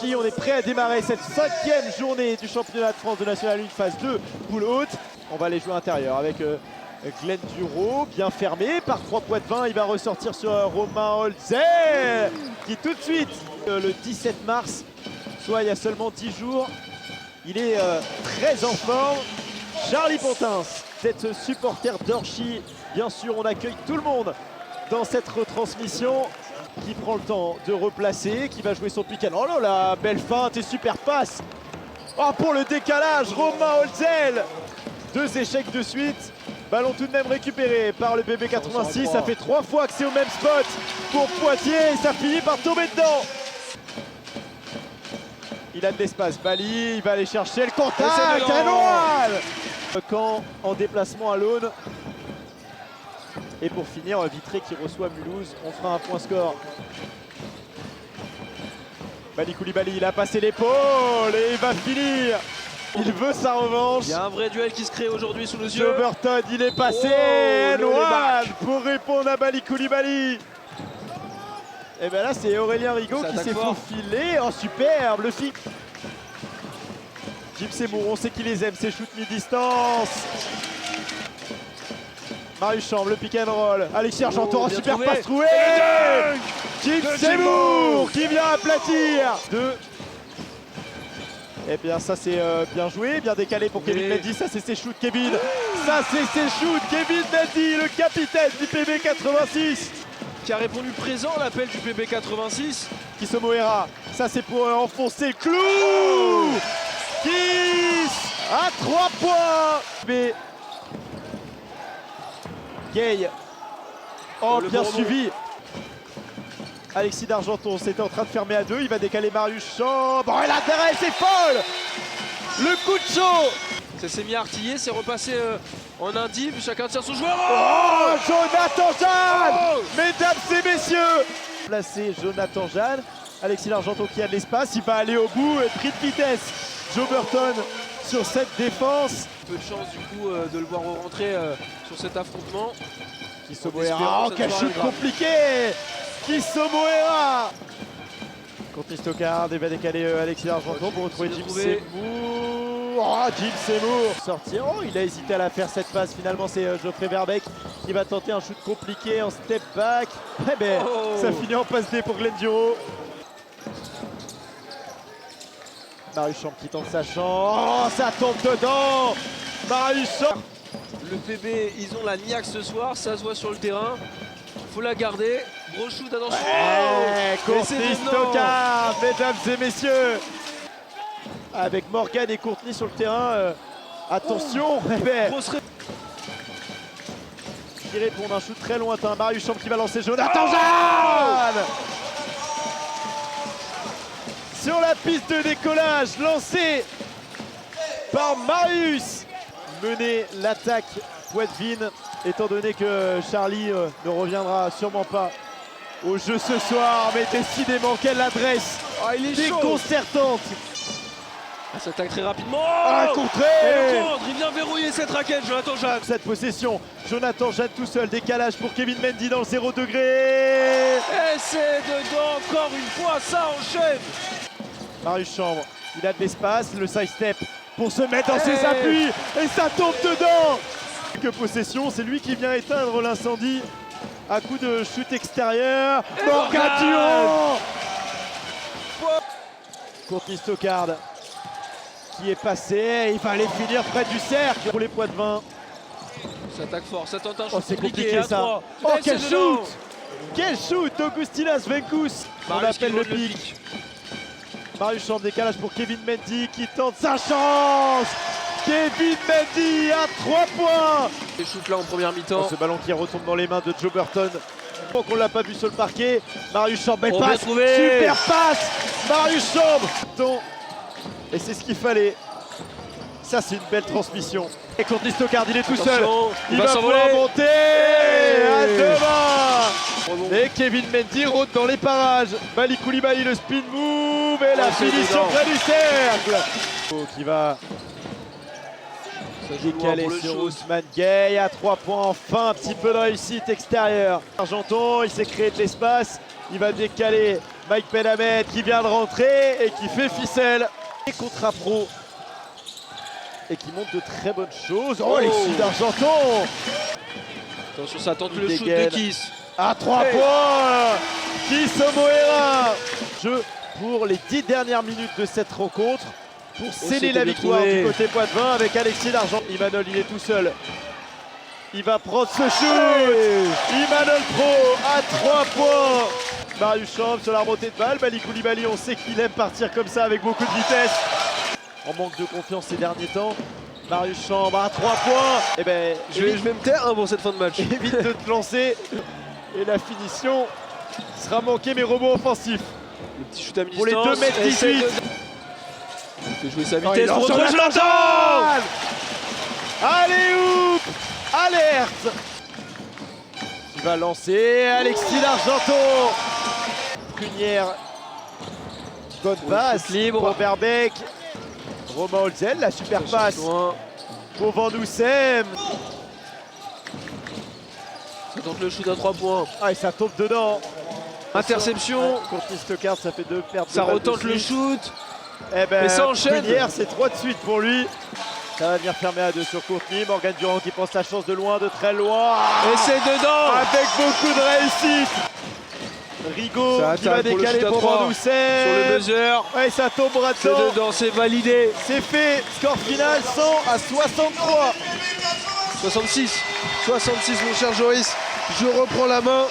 On est prêt à démarrer cette 5e journée du championnat de France de National 1 phase 2 poule haute. On va aller jouer à l'intérieur avec Glenn Duro, bien fermé par 3 poids de 20. Il va ressortir sur Romain Holzer qui tout de suite, le 17 mars, soit il y a seulement 10 jours, il est très en forme. Charlie Pontins, cette supporter d'Orchy, bien sûr on accueille tout le monde dans cette retransmission, qui prend le temps de replacer, qui va jouer son pick and roll. Oh là, belle feinte et super passe. Oh, pour le décalage, Romain Holzer. 2 échecs de suite. Ballon tout de même récupéré par le BB86. Ça fait 3 fois que c'est au même spot pour Poitiers et ça finit par tomber dedans. Il a de l'espace, Bali, il va aller chercher le contact. Le camp en déplacement à l'Aune. Et pour finir, Vitré qui reçoit Mulhouse. On fera un point score. Bali Koulibaly, il a passé l'épaule et il va finir. Il veut sa revanche. Il y a un vrai duel qui se crée aujourd'hui sous nos yeux. Joberton, il est passé. Noël pour répondre à Bali Koulibaly. Et bien là, c'est Aurélien Rigaud qui s'est faufilé. Oh, superbe, le fit. Jim Seymour, on sait qu'il les aime, ses shoots mi-distance. Marius Chambre, le pick and roll. Alexis Argenton, super passe trouvée. Jim Seymour qui vient aplatir. 2. Et bien ça c'est bien joué, bien décalé pour Kevin Mendy. Ça c'est ses shoots, Kevin. Ça c'est ses shoots, Kevin Mendy, le capitaine du PB86. Qui a répondu présent à l'appel du PB86. Kisomoera, ça c'est pour enfoncer le clou. Kiss à 3 points. Mais Gay. Oh, bien suivi. Alexis d'Argenton, c'était en train de fermer à 2. Il va décaler Marius Chambre. Oh, et l'intérêt, c'est folle. Le coup de chaud. Ça s'est mis à artiller, c'est repassé en indiv. Chacun tire son joueur. Oh, Jonathan Jeanne. Mesdames et messieurs. Placé Jonathan Jeanne. Alexis d'Argenton qui a de l'espace. Il va aller au bout. Pris de vitesse. Joberton sur cette défense. Peu de chance du coup de le voir rentrer sur cet affrontement. Kisomoera, oh quel shoot compliqué. Kisomoera. Courtney Stockard, il va décaler Alexis d'Argenton pour retrouver Jim Seymour. Oh, Jim Seymour sortir. Oh, il a hésité à la faire cette passe. Finalement, c'est Geoffrey Verbeek qui va tenter un shoot compliqué en step back. Eh ben, ça finit en passe D pour Glenn Duro. Marius Chambre qui tente sa chance. Oh, ça tombe dedans. Marius Chambre. Le PB, ils ont la niaque ce soir, ça se voit sur le terrain. Faut la garder. Gros shoot, attention. Courtney Stockard, mesdames et messieurs. Avec Morgan et Courtney sur le terrain. Attention. Qui répond d'un shoot très lointain. Marius Chambre qui va lancer Jonathan Jeanne. Sur la piste de décollage, lancé par Marius. Mener l'attaque Poitevin, étant donné que Charlie ne reviendra sûrement pas au jeu ce soir. Mais décidément, quelle adresse déconcertante. Ça attaque très rapidement. Contré. Il vient verrouiller cette raquette, Jonathan Jeanne. Cette possession, Jonathan Jeanne tout seul, décalage pour Kevin Mendy dans le 0 degré. Et c'est dedans, encore une fois, ça enchaîne. Marius Chambre, il a de l'espace, le side step pour se mettre dans ses appuis et ça tombe dedans. Que possession, c'est lui qui vient éteindre l'incendie à coup de shoot extérieur. Morgan Durand. Courtney Stockard qui est passé, il va aller finir près du cercle pour les poids de 20. Ça attaque fort, ça tente un shoot c'est compliqué ça. Oh quel shoot. Quel shoot d'Augustinas Venkus. On appelle le pic. Marius Chambre, décalage pour Kevin Mendy qui tente sa chance. Kevin Mendy à 3 points. Les shoots là en première mi-temps. Ce ballon qui retombe dans les mains de Joberton. Donc on l'a pas vu sur le parquet. Marius Chambre, belle passe. Super passe. Marius Chambre. Et c'est ce qu'il fallait. Ça c'est une belle transmission. Et Courtney Stockard, il est tout seul. Il va pouvoir monter à devant. Et Kevin Mendy rôde dans les parages. Bali Koulibaly, le spin move et la finition près du cercle. Qui va décaler sur Ousmane Gay à 3 points. Enfin un petit peu de réussite extérieure. Argenton, il s'est créé de l'espace. Il va décaler Mike Penhamed qui vient de rentrer et qui fait ficelle. Et contre pro. Et qui montre de très bonnes choses. Oh, Alexis d'Argenton. Attention, ça tente le shoot dégaine. de Kiss. À 3 points. Kiss Omoera. Jeu pour les 10 dernières minutes de cette rencontre. Pour sceller la victoire du côté Poitevin avec Alexis d'Argenton. Imanol, il est tout seul. Il va prendre ce shoot. Imanol Pro à 3 points. Marius Chambre sur la remontée de balle. Bali Koulibaly, on sait qu'il aime partir comme ça avec beaucoup de vitesse. En manque de confiance ces derniers temps. Marius Chambre à 3 points. Et ben, Je vais me taire pour cette fin de match. évite de te lancer. Et la finition sera manquée, mais rebond offensif. Le petit shoot à mi-distance. Pour les 2,18 m. Il fait jouer sa Oh, vitesse il pour lance sur la Jonathan. totale. Allez, oup. Alerte. Il va lancer Alexis d'Argenton. Prunière. Bonne passe libre pour Berbeck. Romain Holzel, la super passe Loin. pour Van Oussem. Ça tente le shoot à 3 points. Ah, et ça tombe dedans. Interception. Courtney Stockard, ça fait 2 pertes. Ça de balles retente de le suite. shoot. Eh ben, Mais ça enchaîne. Prunière, c'est 3 de suite pour lui. Ça va venir fermer à 2 sur Courtney. Morgan Durand qui pense la chance de loin, de très loin. Et c'est dedans. Avec beaucoup de réussite. Rigaud Ça qui va attaque pour le décaler shoot à pour 3. Van Oussem. Sur le buzzer. Ouais, ça tombera C'est dedans. dedans, c'est validé. C'est fait. Score final 100 à 63. 66 mon cher Joris. Je reprends la main.